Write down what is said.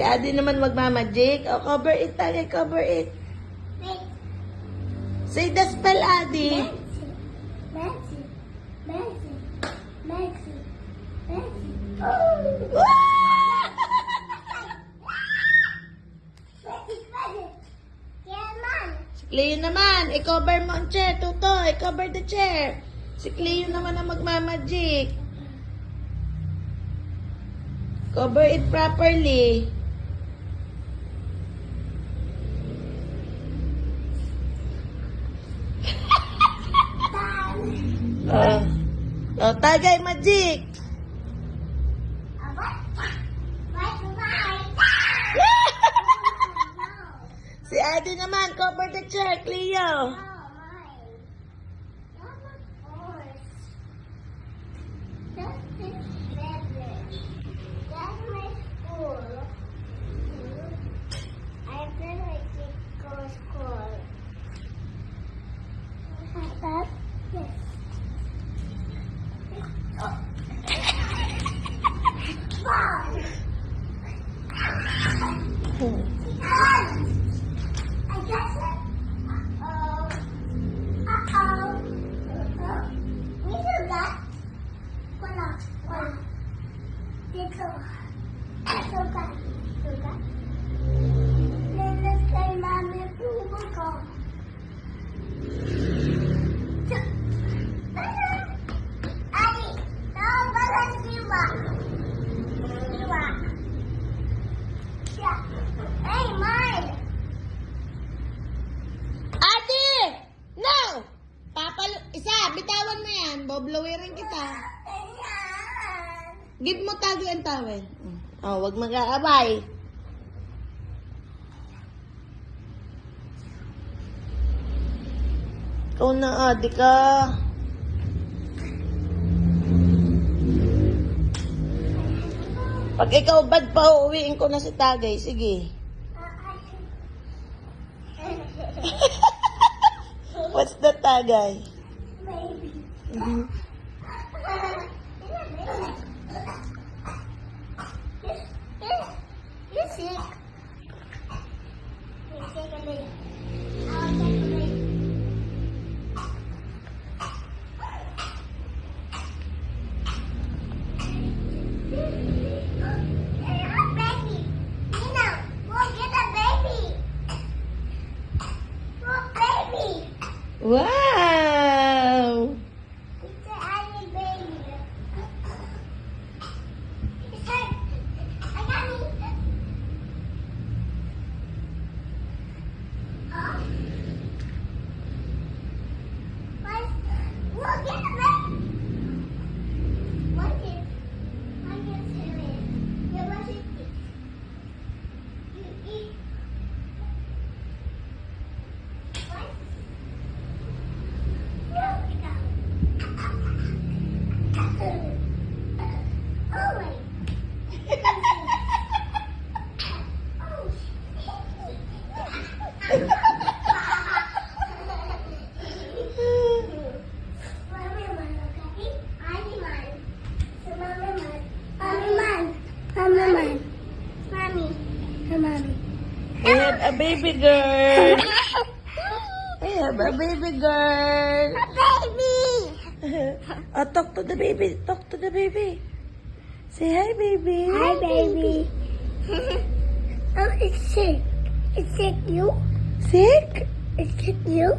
Adi naman magmamagic. O, cover it, Tagay. Cover it. Say the spell, Adi. Maxi. Maxi. Maxi. Maxi. Wow! Si Cleo naman. I-cover mo ang chair, Tuto. I-cover the chair. Si Cleo naman ang magmamagic. Cover it properly. Tagay magic. Si Adi naman, cover the chair, Cleo. Bitawan mo yan. Boblowerin kita. Give mo Tagay ang towel. Oh, wag mag-aabay. Ikaw na, Adi ka. Pag ikaw bad pa, uuwiin ko na si Tagay. Sige. What's the Tagay? Baby. You're sick. You're sick of me. I'll take a baby. Baby. Nina, go get a baby. Go, baby. Wow! It's an ugly baby. It's hurt. I got me. Oh. What? Look, get a baby. What is? I can see it. Yeah, what is it? You eat. What? I have a baby girl. I have a baby girl. Oh, talk to the baby. Talk to the baby. Say hi, baby. Hi, baby. Oh, it's sick. It's sick, you? Sick? It's sick, you?